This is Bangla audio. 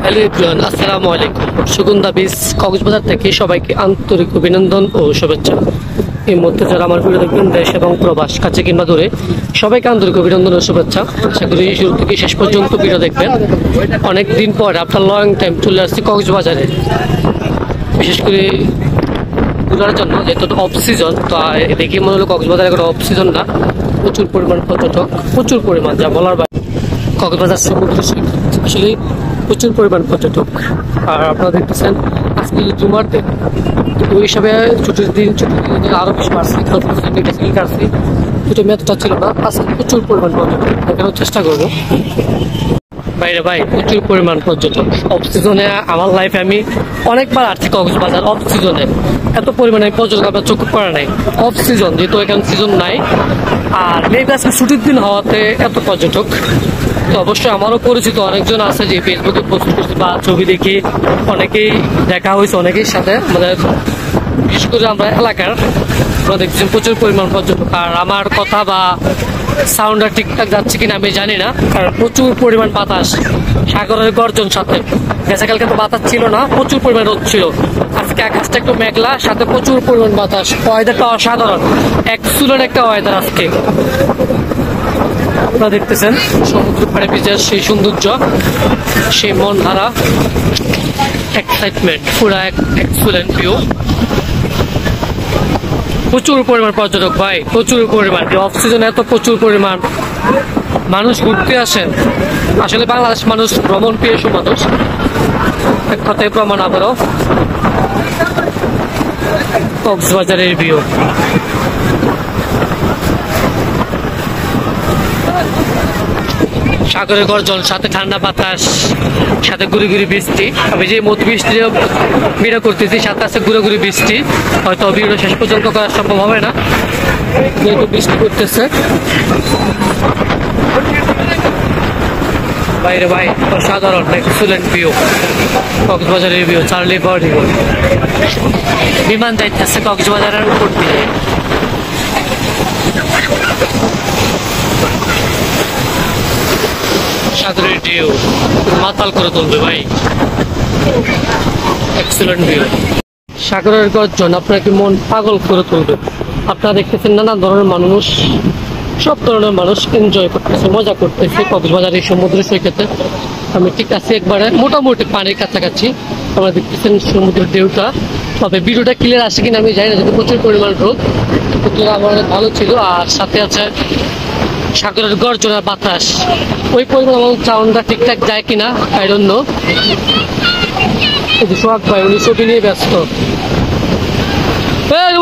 হ্যালো এভরিওয়ান, আসসালামু আলাইকুম। সুগন্ধা বীজ কক্সবাজার থেকে সবাইকে আন্তরিক অভিনন্দন ও শুভেচ্ছা। এই মুহূর্তে যারা আমার ভিডিও দেখবেন দেশ এবং প্রবাস কাছে কিংবা দূরে, সবাইকে আন্তরিক অভিনন্দন ও শুভেচ্ছা। আশা করি শুরু থেকে শেষ পর্যন্ত ভিডিও দেখবেন। অনেক দিন পর আপনার লং টাইম চলে আসছি কক্সবাজারে, বিশেষ করে ঘোরার জন্য, যেহেতু অফ সিজন। তো দেখি মনে হলো কক্সবাজার এখন অফ সিজন না, প্রচুর পরিমাণ পর্যটক, প্রচুর পরিমাণ, যা বলার বাইরে। কক্সবাজার সমুদ্র সৈকত আসলে প্রচুর পরিমাণ পর্যটক। আর আপনারা দেখতেছেন আজকে জুমার দিন, ওই হিসাবে ছুটির দিন আরও বেশি বাড়ছে। কাটছি দুটো মেয়াদটা ছিল না, আজকে প্রচুর পরিমাণ পর্যটক। দেখানোর চেষ্টা করবো বাইরে ভাই, প্রচুর পরিমাণ পর্যটক। অফ সিজনে আমার লাইফে আমি অনেকবার আসছি কক্সবাজার। অফ সিজনে এত পরিমাণে পর্যটক আমার চোখ পড়া নাই। অফ সিজন যেহেতু এখানে সিজন নাই, আর মেবি আজকে ছুটির দিন হওয়াতে এত পর্যটক। তো অবশ্যই আমারও পরিচিত অনেকজন আছে যে ফেসবুকে পোস্ট করছে বা ছবি দেখি, অনেকেই দেখা হয়েছে অনেকের সাথে। আমাদের বিশেষ করে আমরা এলাকার আমরা দেখছি প্রচুর পরিমাণ পর্যটক। আর আমার কথা বা সাউন্ডটা ঠিকঠাক যাচ্ছে কিনা আমি জানি না, কারণ প্রচুর পরিমাণ বাতাস, সাগরের গর্জন সাথে। গেছাকালকে তো বাতাস ছিল না, প্রচুর পরিমাণ রোদ ছিল। আজকে আকাশটা একটু মেঘলা, সাথে প্রচুর পরিমাণ বাতাস। ওয়েদারটা অসাধারণ, এক্সিলেন্ট একটা ওয়েদার আজকে। আপনারা দেখতেছেন সমুদ্র পাড়ে বিচের সেই সৌন্দর্য, সেই মন ধারা, এক্সাইটমেন্ট, পুরা এক্সিলেন্ট ভিউ। প্রচুর পরিমাণ পর্যটক ভাই, প্রচুর পরিমাণ। অফ সিজনে এত প্রচুর পরিমাণ মানুষ ঘুরতে আসেন। আসলে বাংলাদেশ মানুষ ভ্রমণ প্রিয় মানুষ, এক কথায় প্রমাণ আবারও কক্সবাজারের ভিউ। সাগরের গর্জন, সাথে ঠান্ডা বাতাস, সাথে গুড়ি গুড়ি বৃষ্টি। আমি যে মত বৃষ্টি ভিডিও করতেছি, সাথে আছে গুড়ো গুড়ি বৃষ্টি। হয়তো ভিডিও শেষ পর্যন্ত করা সম্ভব হবে না, যেহেতু বৃষ্টি করতেছে বাইরে ভাই। অসাধারণ এক্সিলেন্ট ভিউ, কক্সবাজারের ভিউ। চার্লি বার্ড বিমান যাইতেছে কক্সবাজারের উপর দিয়ে। সাগরের ঢেউ মাতাল করে তুলবে ভাই, এক্সিলেন্ট ভিউ। সাগরের গর্জন আপনাকে মন পাগল করে তুলবে। আপনারা দেখতেছেন নানা ধরনের মানুষ, সব ধরনের মানুষ এনজয় করতেছে, মজা করতেছে কক্সবাজারের সমুদ্র সৈকতে। আমি ঠিক আছি একবারে মোটামুটি পানির কাছাকাছি। আমরা দেখতেছেন সমুদ্রের ঢেউটা। তবে ভিডিওটা ক্লিয়ার আসে কিনা আমি জানি না, যেহেতু প্রচুর পরিমাণ রোদ। কিন্তু আমার অনেক ভালো ছিল। আর সাথে আছে সাগরের গর্জন আর বাতাস। ওই পরিমাণ আমার সাউন্ডটা ঠিকঠাক যায় কিনা আই ডোন্ট নো। সোহাগ ভাই উনি ছবি নিয়ে ব্যস্ত। ভাই